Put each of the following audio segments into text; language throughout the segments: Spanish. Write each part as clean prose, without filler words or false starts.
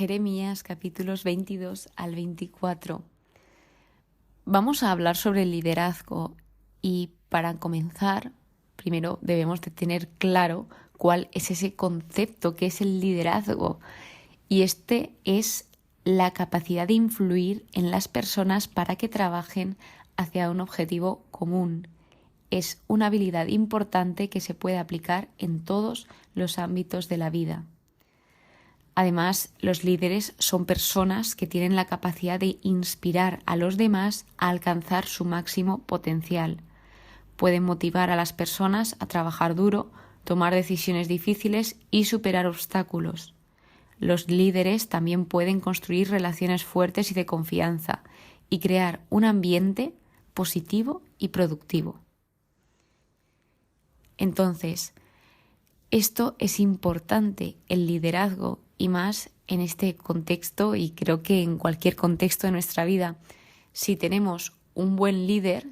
Jeremías capítulos 22 al 24. Vamos a hablar sobre el liderazgo y para comenzar, primero debemos de tener claro cuál es ese concepto que es el liderazgo. Y este es la capacidad de influir en las personas para que trabajen hacia un objetivo común. Es una habilidad importante que se puede aplicar en todos los ámbitos de la vida. Además, los líderes son personas que tienen la capacidad de inspirar a los demás a alcanzar su máximo potencial. Pueden motivar a las personas a trabajar duro, tomar decisiones difíciles y superar obstáculos. Los líderes también pueden construir relaciones fuertes y de confianza y crear un ambiente positivo y productivo. Entonces, esto es importante, el liderazgo, y más en este contexto, y creo que en cualquier contexto de nuestra vida. Si tenemos un buen líder,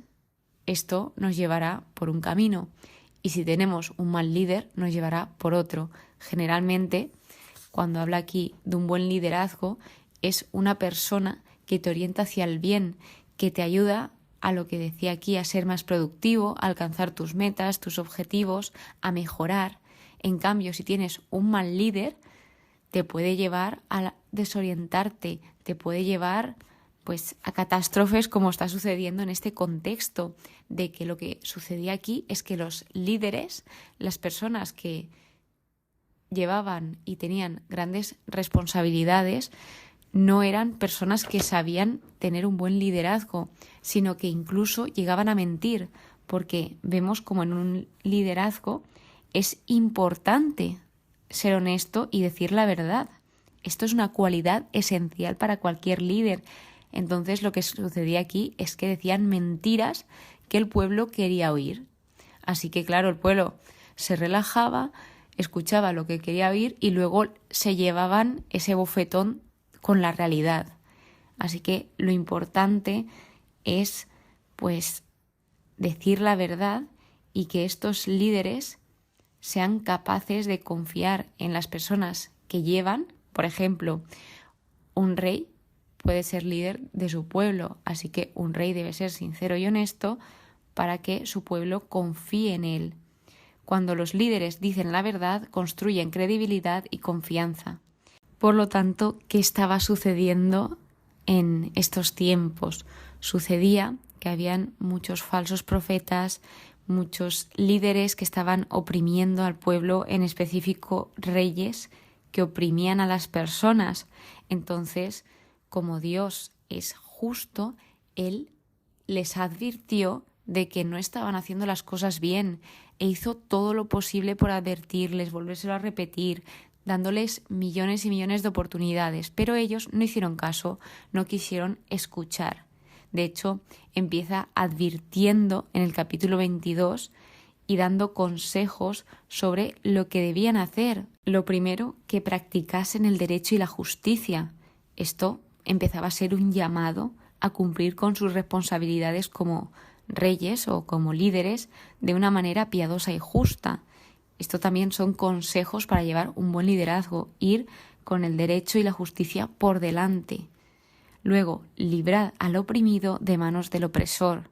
esto nos llevará por un camino, y si tenemos un mal líder, nos llevará por otro. Generalmente, cuando habla aquí de un buen liderazgo, es una persona que te orienta hacia el bien, que te ayuda a lo que decía aquí, a ser más productivo, a alcanzar tus metas, tus objetivos, a mejorar. En cambio, si tienes un mal líder, te puede llevar a desorientarte, te puede llevar a catástrofes como está sucediendo en este contexto, de que lo que sucedía aquí es que los líderes, las personas que llevaban y tenían grandes responsabilidades, no eran personas que sabían tener un buen liderazgo, sino que incluso llegaban a mentir, porque vemos como en un liderazgo es importante ser honesto y decir la verdad. Esto es una cualidad esencial para cualquier líder. Entonces lo que sucedía aquí es que decían mentiras que el pueblo quería oír. Así que claro, el pueblo se relajaba, escuchaba lo que quería oír y luego se llevaban ese bofetón con la realidad. Así que lo importante es decir la verdad y que estos líderes sean capaces de confiar en las personas que llevan. Por ejemplo, un rey puede ser líder de su pueblo, así que un rey debe ser sincero y honesto para que su pueblo confíe en él. Cuando los líderes dicen la verdad, construyen credibilidad y confianza. Por lo tanto, ¿qué estaba sucediendo en estos tiempos? Sucedía que habían muchos falsos profetas, muchos líderes que estaban oprimiendo al pueblo, en específico reyes que oprimían a las personas. Entonces, como Dios es justo, Él les advirtió de que no estaban haciendo las cosas bien e hizo todo lo posible por advertirles, volvérselo a repetir, dándoles millones y millones de oportunidades, pero ellos no hicieron caso, no quisieron escuchar. De hecho, empieza advirtiendo en el capítulo 22 y dando consejos sobre lo que debían hacer. Lo primero, que practicasen el derecho y la justicia. Esto empezaba a ser un llamado a cumplir con sus responsabilidades como reyes o como líderes de una manera piadosa y justa. Esto también son consejos para llevar un buen liderazgo, ir con el derecho y la justicia por delante. Luego, librad al oprimido de manos del opresor.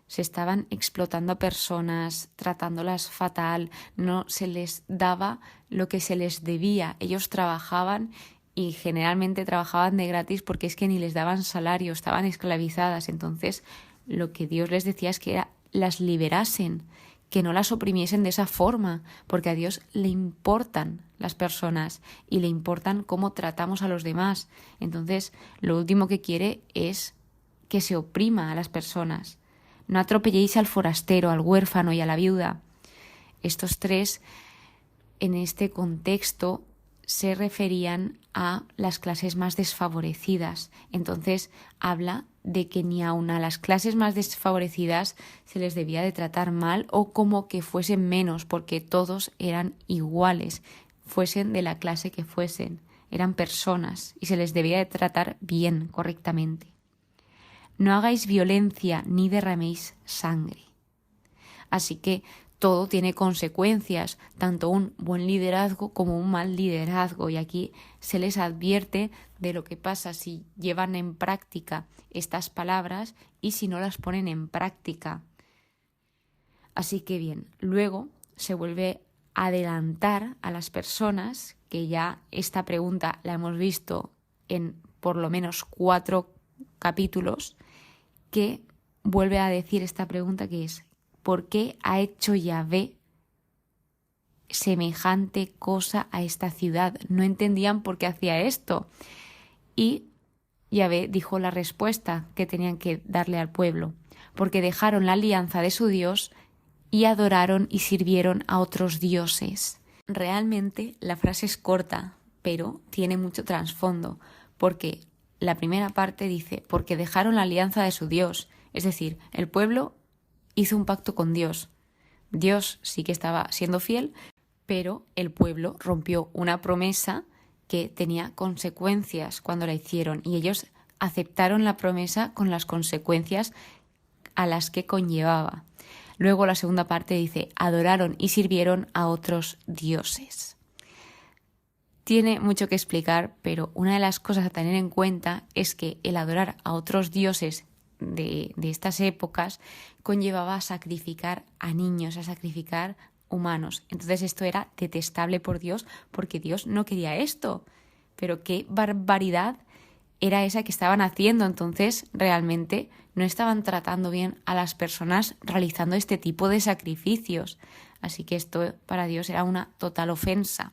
Se estaban explotando a personas, tratándolas fatal, no se les daba lo que se les debía. Ellos trabajaban y generalmente trabajaban de gratis porque es que ni les daban salario, estaban esclavizadas. Entonces, lo que Dios les decía es que las liberasen, que no las oprimiesen de esa forma, porque a Dios le importan las personas y le importan cómo tratamos a los demás. Entonces, lo último que quiere es que se oprima a las personas. No atropelléis al forastero, al huérfano y a la viuda. Estos tres, en este contexto, se referían a las clases más desfavorecidas. Entonces, habla de que ni aun a las clases más desfavorecidas se les debía de tratar mal o como que fuesen menos, porque todos eran iguales, fuesen de la clase que fuesen, eran personas y se les debía de tratar bien, correctamente. No hagáis violencia ni derraméis sangre. Así que todo tiene consecuencias, tanto un buen liderazgo como un mal liderazgo. Y aquí se les advierte de lo que pasa si llevan en práctica estas palabras y si no las ponen en práctica. Así que bien, luego se vuelve a adelantar a las personas, que ya esta pregunta la hemos visto en por lo menos 4 capítulos, que vuelve a decir esta pregunta, que es: ¿por qué ha hecho Yahvé semejante cosa a esta ciudad? No entendían por qué hacía esto. Y Yahvé dijo la respuesta que tenían que darle al pueblo: porque dejaron la alianza de su Dios y adoraron y sirvieron a otros dioses. Realmente la frase es corta, pero tiene mucho trasfondo, porque la primera parte dice: porque dejaron la alianza de su Dios. Es decir, el pueblo hizo un pacto con Dios. Dios sí que estaba siendo fiel, pero el pueblo rompió una promesa que tenía consecuencias cuando la hicieron, y ellos aceptaron la promesa con las consecuencias a las que conllevaba. Luego la segunda parte dice: adoraron y sirvieron a otros dioses. Tiene mucho que explicar, pero una de las cosas a tener en cuenta es que el adorar a otros dioses de estas épocas conllevaba a sacrificar a niños, a sacrificar humanos. Entonces esto era detestable por Dios, porque Dios no quería esto. Pero qué barbaridad era esa que estaban haciendo. Entonces realmente no estaban tratando bien a las personas realizando este tipo de sacrificios. Así que esto para Dios era una total ofensa.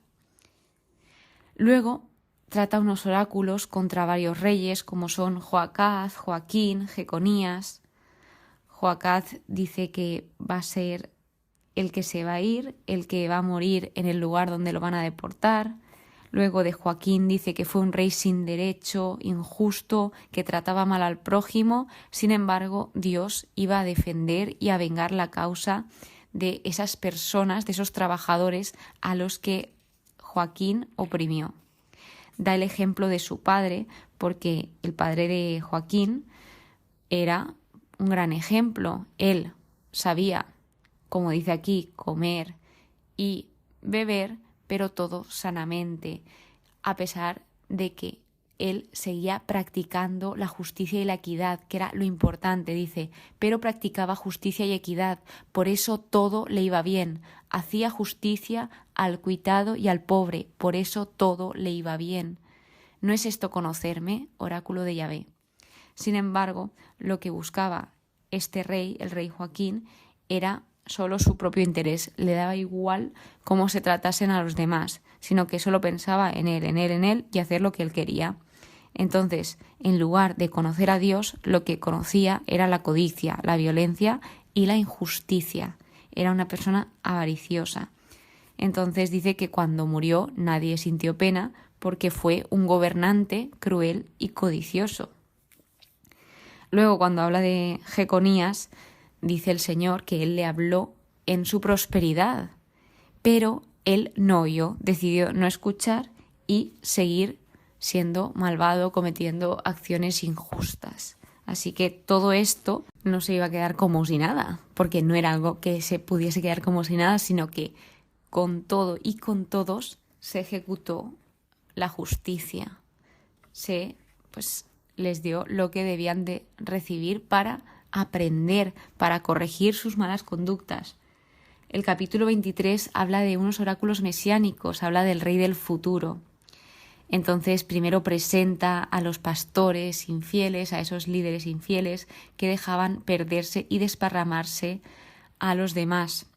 Luego trata unos oráculos contra varios reyes, como son Joacaz, Joaquín, Jeconías. Joacaz dice que va a ser el que se va a ir, el que va a morir en el lugar donde lo van a deportar. Luego de Joaquín dice que fue un rey sin derecho, injusto, que trataba mal al prójimo. Sin embargo, Dios iba a defender y a vengar la causa de esas personas, de esos trabajadores a los que Joaquín oprimió. Da el ejemplo de su padre, porque el padre de Joaquín era un gran ejemplo. Él sabía, como dice aquí, comer y beber, pero todo sanamente, a pesar de que él seguía practicando la justicia y la equidad, que era lo importante, dice, pero practicaba justicia y equidad, por eso todo le iba bien, hacía justicia al cuitado y al pobre, por eso todo le iba bien. ¿No es esto conocerme, oráculo de Yahvé? Sin embargo, lo que buscaba este rey, el rey Joaquín, era solo su propio interés. Le daba igual cómo se tratasen a los demás, sino que solo pensaba en él y hacer lo que él quería. Entonces, en lugar de conocer a Dios, lo que conocía era la codicia, la violencia y la injusticia. Era una persona avariciosa. Entonces dice que cuando murió nadie sintió pena porque fue un gobernante cruel y codicioso. Luego, cuando habla de Jeconías, dice el Señor que él le habló en su prosperidad, pero él no oyó, decidió no escuchar y seguir siendo malvado, cometiendo acciones injustas. Así que todo esto no se iba a quedar como si nada, porque no era algo que se pudiese quedar como si nada, sino que con todo y con todos se ejecutó la justicia. Les dio lo que debían de recibir para aprender, para corregir sus malas conductas. El capítulo 23 habla de unos oráculos mesiánicos, habla del rey del futuro. Entonces primero presenta a los pastores infieles, a esos líderes infieles que dejaban perderse y desparramarse a los demás.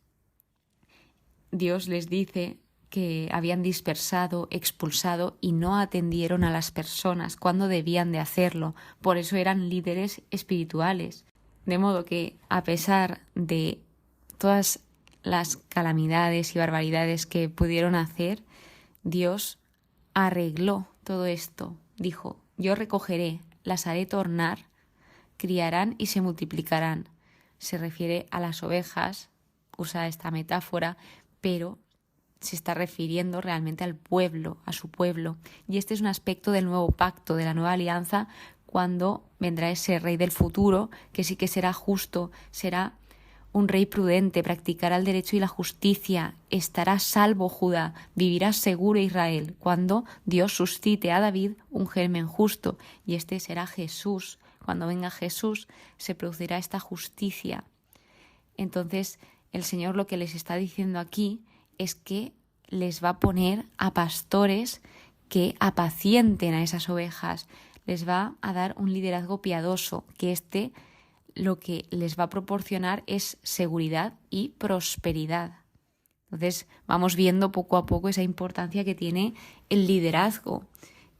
Dios les dice que habían dispersado, expulsado y no atendieron a las personas cuando debían de hacerlo. Por eso eran líderes espirituales. De modo que, a pesar de todas las calamidades y barbaridades que pudieron hacer, Dios arregló todo esto. Dijo: yo recogeré, las haré tornar, criarán y se multiplicarán. Se refiere a las ovejas, usa esta metáfora, pero se está refiriendo realmente al pueblo, a su pueblo. Y este es un aspecto del nuevo pacto, de la nueva alianza, cuando vendrá ese rey del futuro, que sí que será justo, será un rey prudente, practicará el derecho y la justicia, estará salvo Judá, vivirá seguro Israel, cuando Dios suscite a David un germen justo, y este será Jesús. Cuando venga Jesús se producirá esta justicia. Entonces el Señor lo que les está diciendo aquí es que les va a poner a pastores que apacienten a esas ovejas, les va a dar un liderazgo piadoso, que lo que les va a proporcionar es seguridad y prosperidad. Entonces vamos viendo poco a poco esa importancia que tiene el liderazgo,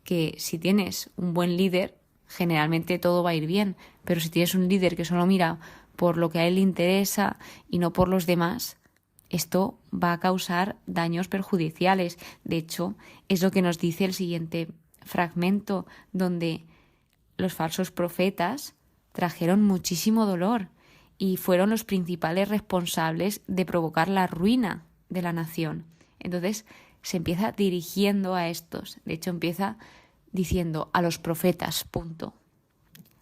que si tienes un buen líder, generalmente todo va a ir bien, pero si tienes un líder que solo mira por lo que a él le interesa y no por los demás, esto va a causar daños perjudiciales. De hecho, es lo que nos dice el siguiente fragmento, donde los falsos profetas trajeron muchísimo dolor y fueron los principales responsables de provocar la ruina de la nación. Entonces se empieza dirigiendo a estos. De hecho, empieza diciendo a los profetas, punto.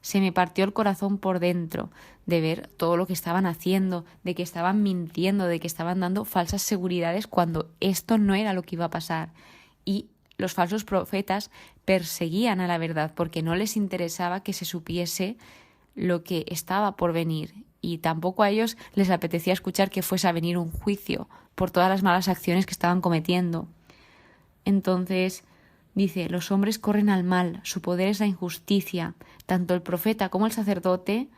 Se me partió el corazón por dentro de ver todo lo que estaban haciendo, de que estaban mintiendo, de que estaban dando falsas seguridades cuando esto no era lo que iba a pasar. Y los falsos profetas perseguían a la verdad porque no les interesaba que se supiese lo que estaba por venir, y tampoco a ellos les apetecía escuchar que fuese a venir un juicio por todas las malas acciones que estaban cometiendo. Entonces dice, los hombres corren al mal, su poder es la injusticia. Tanto el profeta como el sacerdote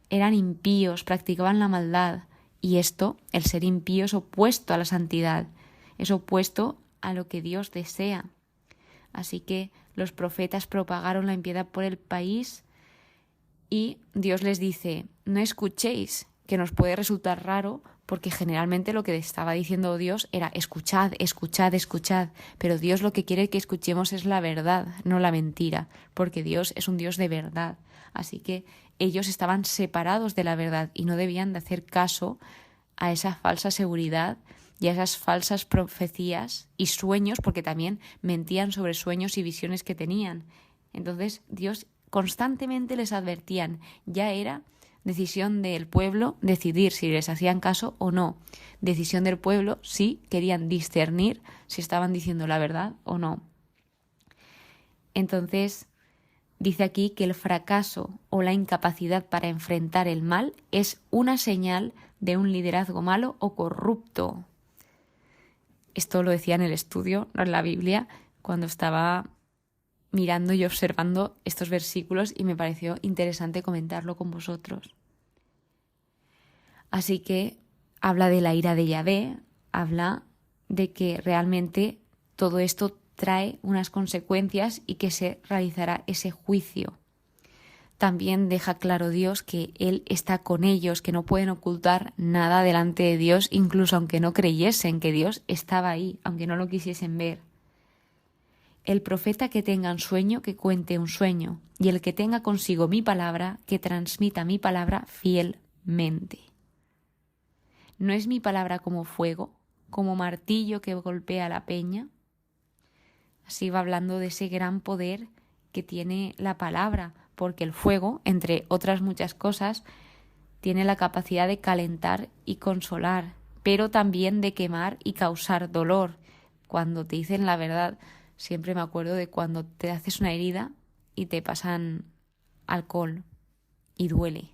eran impíos, practicaban la maldad, y esto, el ser impío, es opuesto a la santidad, es opuesto a lo que Dios desea. Así que los profetas propagaron la impiedad por el país y Dios les dice, no escuchéis, que nos puede resultar raro porque generalmente lo que estaba diciendo Dios era escuchad, escuchad, escuchad, pero Dios lo que quiere que escuchemos es la verdad, no la mentira, porque Dios es un Dios de verdad. Así que ellos estaban separados de la verdad y no debían de hacer caso a esa falsa seguridad y a esas falsas profecías y sueños, porque también mentían sobre sueños y visiones que tenían. Entonces Dios constantemente les advertían, ya era decisión del pueblo decidir si les hacían caso o no. Decisión del pueblo si querían discernir si estaban diciendo la verdad o no. Entonces dice aquí que el fracaso o la incapacidad para enfrentar el mal es una señal de un liderazgo malo o corrupto. Esto lo decía en el estudio, no en la Biblia, cuando estaba mirando y observando estos versículos, y me pareció interesante comentarlo con vosotros. Así que habla de la ira de Yahvé, habla de que realmente todo esto trae unas consecuencias y que se realizará ese juicio. También deja claro Dios que Él está con ellos, que no pueden ocultar nada delante de Dios, incluso aunque no creyesen que Dios estaba ahí, aunque no lo quisiesen ver. El profeta que tenga un sueño, que cuente un sueño, y el que tenga consigo mi palabra, que transmita mi palabra fielmente. ¿No es mi palabra como fuego, como martillo que golpea la peña? Así va hablando de ese gran poder que tiene la palabra, porque el fuego, entre otras muchas cosas, tiene la capacidad de calentar y consolar, pero también de quemar y causar dolor. Cuando te dicen la verdad, siempre me acuerdo de cuando te haces una herida y te pasan alcohol y duele,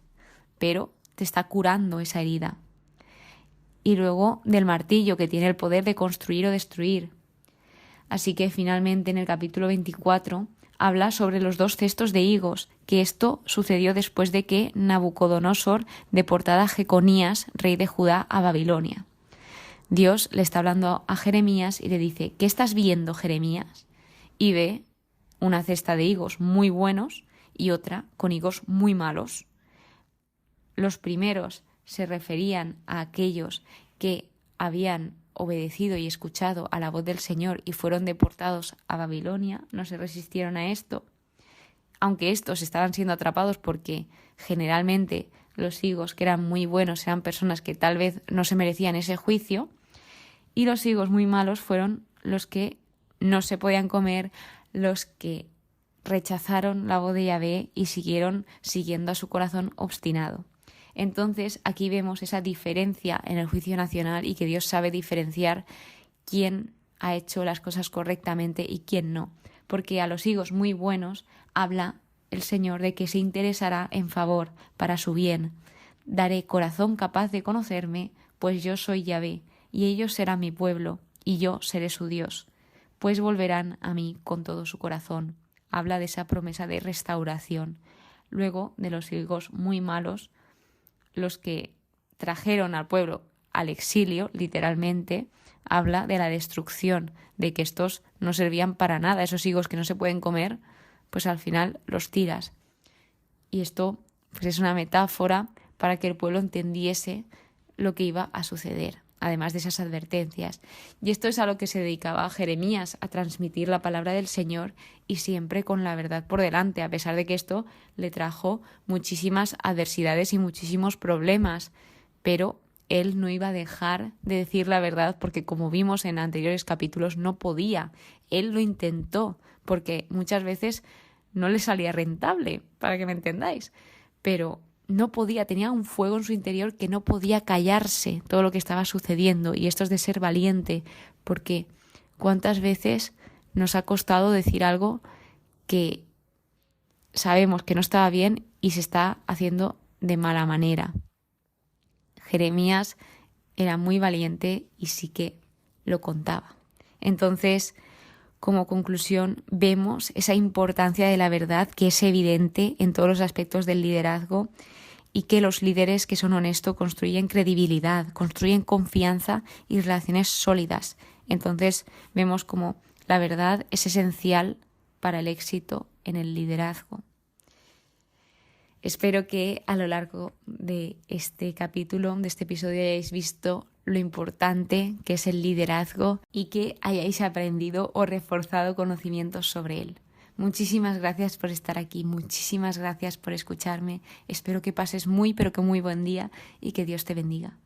pero te está curando esa herida. Y luego del martillo, que tiene el poder de construir o destruir. Así que finalmente en el capítulo 24 habla sobre los 2 cestos de higos, que esto sucedió después de que Nabucodonosor deportara a Jeconías, rey de Judá, a Babilonia. Dios le está hablando a Jeremías y le dice, ¿qué estás viendo, Jeremías? Y ve una cesta de higos muy buenos y otra con higos muy malos. Los primeros se referían a aquellos que habían obedecido y escuchado a la voz del Señor y fueron deportados a Babilonia, no se resistieron a esto, aunque estos estaban siendo atrapados porque generalmente los higos que eran muy buenos eran personas que tal vez no se merecían ese juicio, y los higos muy malos fueron los que no se podían comer, los que rechazaron la voz de Yahvé y siguieron siguiendo a su corazón obstinado. Entonces aquí vemos esa diferencia en el juicio nacional y que Dios sabe diferenciar quién ha hecho las cosas correctamente y quién no. Porque a los higos muy buenos habla el Señor de que se interesará en favor para su bien. Daré corazón capaz de conocerme, pues yo soy Yahvé, y ellos serán mi pueblo, y yo seré su Dios, pues volverán a mí con todo su corazón. Habla de esa promesa de restauración. Luego, de los higos muy malos, los que trajeron al pueblo al exilio, literalmente, habla de la destrucción, de que estos no servían para nada, esos higos que no se pueden comer, pues al final los tiras. Y esto pues es una metáfora para que el pueblo entendiese lo que iba a suceder, además de esas advertencias. Y esto es a lo que se dedicaba Jeremías, a transmitir la palabra del Señor y siempre con la verdad por delante, a pesar de que esto le trajo muchísimas adversidades y muchísimos problemas. Pero él no iba a dejar de decir la verdad porque, como vimos en anteriores capítulos, no podía. Él lo intentó porque muchas veces no le salía rentable, para que me entendáis. Pero no podía, tenía un fuego en su interior que no podía callarse todo lo que estaba sucediendo. Y esto es de ser valiente, porque ¿cuántas veces nos ha costado decir algo que sabemos que no estaba bien y se está haciendo de mala manera? Jeremías era muy valiente y sí que lo contaba. Entonces, como conclusión, vemos esa importancia de la verdad que es evidente en todos los aspectos del liderazgo y que los líderes que son honestos construyen credibilidad, construyen confianza y relaciones sólidas. Entonces, vemos como la verdad es esencial para el éxito en el liderazgo. Espero que a lo largo de este capítulo, de este episodio, hayáis visto lo importante que es el liderazgo y que hayáis aprendido o reforzado conocimientos sobre él. Muchísimas gracias por estar aquí, muchísimas gracias por escucharme. Espero que pases muy, pero que muy buen día y que Dios te bendiga.